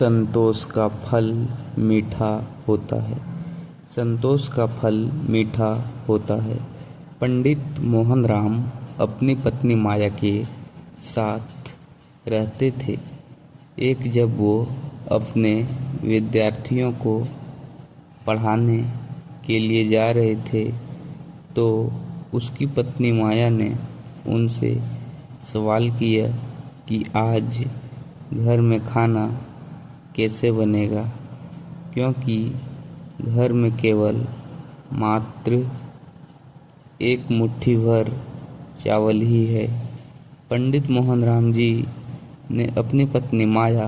संतोष का फल मीठा होता है। संतोष का फल मीठा होता है। पंडित मोहनराम अपनी पत्नी माया के साथ रहते थे। एक जब वो अपने विद्यार्थियों को पढ़ाने के लिए जा रहे थे तो उसकी पत्नी माया ने उनसे सवाल किया कि आज घर में खाना कैसे बनेगा, क्योंकि घर में केवल मात्र एक मुट्ठी भर चावल ही है। पंडित मोहनराम जी ने अपनी पत्नी माया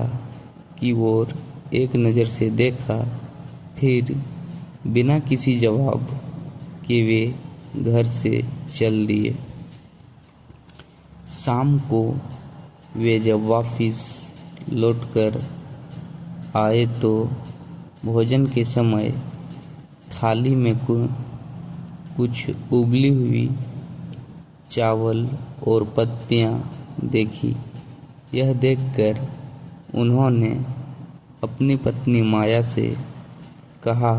की ओर एक नज़र से देखा, फिर बिना किसी जवाब के वे घर से चल दिए। शाम को वे जब वापस लौटकर आए तो भोजन के समय थाली में कुछ उबली हुई चावल और पत्तियां देखी। यह देखकर उन्होंने अपनी पत्नी माया से कहा,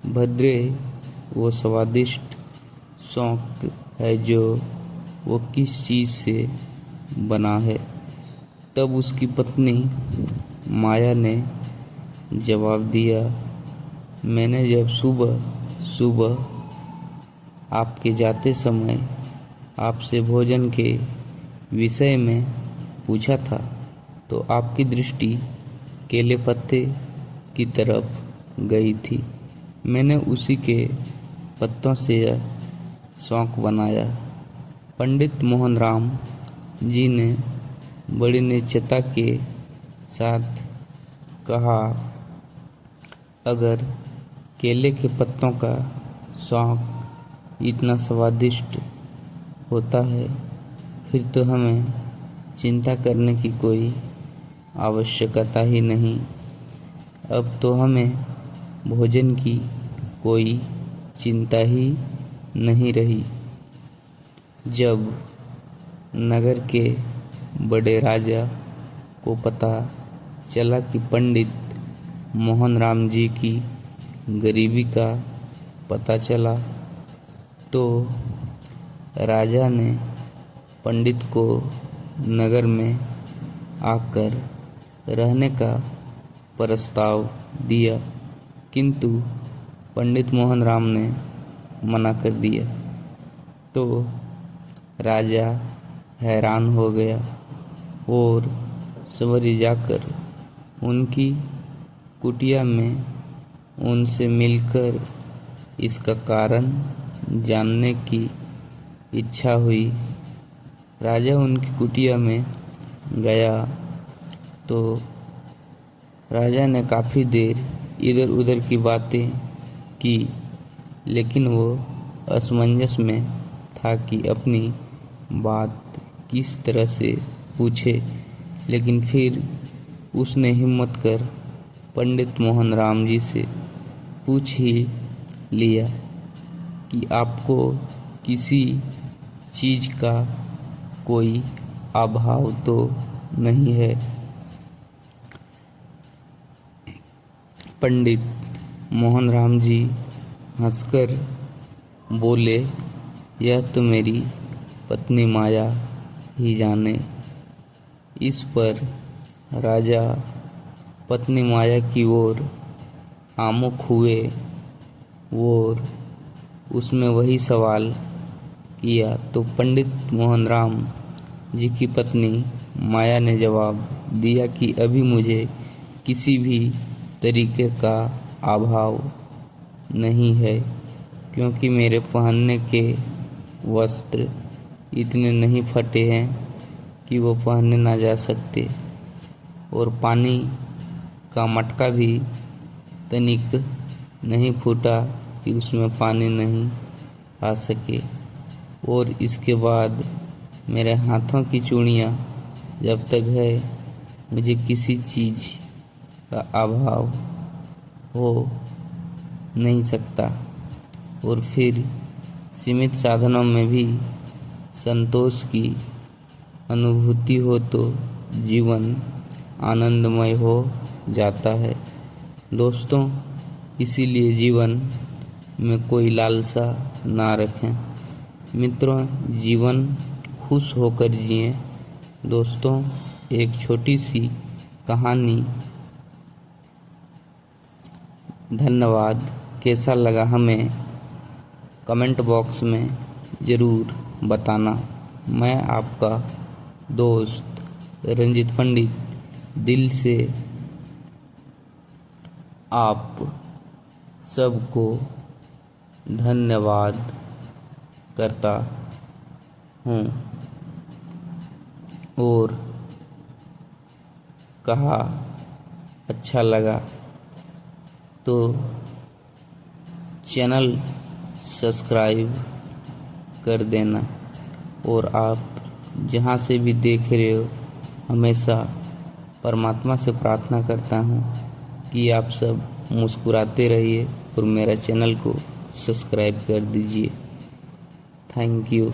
भद्रे, वो स्वादिष्ट शौक है जो वो किस चीज़ से बना है। तब उसकी पत्नी माया ने जवाब दिया, मैंने जब सुबह सुबह आपके जाते समय आपसे भोजन के विषय में पूछा था तो आपकी दृष्टि केले पत्ते की तरफ गई थी। मैंने उसी के पत्तों से यह शौक बनाया। पंडित मोहनराम जी ने बड़ी निश्चयता के साथ कहा, अगर केले के पत्तों का शौक इतना स्वादिष्ट होता है फिर तो हमें चिंता करने की कोई आवश्यकता ही नहीं। अब तो हमें भोजन की कोई चिंता ही नहीं रही। जब नगर के बड़े राजा को पता चला कि पंडित मोहनराम जी की गरीबी का पता चला तो राजा ने पंडित को नगर में आकर रहने का प्रस्ताव दिया, किंतु पंडित मोहनराम ने मना कर दिया। तो राजा हैरान हो गया और सवेरे जाकर उनकी कुटिया में उनसे मिलकर इसका कारण जानने की इच्छा हुई। राजा उनकी कुटिया में गया तो राजा ने काफ़ी देर इधर उधर की बातें की, लेकिन वो असमंजस में था कि अपनी बात किस तरह से पूछे। लेकिन फिर उसने हिम्मत कर पंडित मोहनराम जी से पूछ ही लिया कि आपको किसी चीज़ का कोई अभाव तो नहीं है। पंडित मोहनराम जी हंसकर बोले, यह तो मेरी पत्नी माया ही जाने। इस पर राजा पत्नी माया की ओर आमुख हुए और उसमें वही सवाल किया तो पंडित मोहनराम जी की पत्नी माया ने जवाब दिया कि अभी मुझे किसी भी तरीके का अभाव नहीं है, क्योंकि मेरे पहनने के वस्त्र इतने नहीं फटे हैं कि वो पहने ना जा सकते, और पानी का मटका भी तनिक नहीं फूटा कि उसमें पानी नहीं आ सके। और इसके बाद मेरे हाथों की चूड़ियाँ जब तक है मुझे किसी चीज़ का अभाव हो नहीं सकता। और फिर सीमित साधनों में भी संतोष की अनुभूति हो तो जीवन आनंदमय हो जाता है। दोस्तों, इसीलिए जीवन में कोई लालसा ना रखें। मित्रों, जीवन खुश होकर जिएं। दोस्तों, एक छोटी सी कहानी। धन्यवाद। कैसा लगा हमें कमेंट बॉक्स में ज़रूर बताना। मैं आपका दोस्त रंजित पंडित दिल से आप सबको धन्यवाद करता हूँ और कहा अच्छा लगा तो चैनल सब्सक्राइब कर देना। और आप जहाँ से भी देख रहे हो, हमेशा परमात्मा से प्रार्थना करता हूँ कि आप सब मुस्कुराते रहिए और मेरा चैनल को सब्सक्राइब कर दीजिए। Thank you.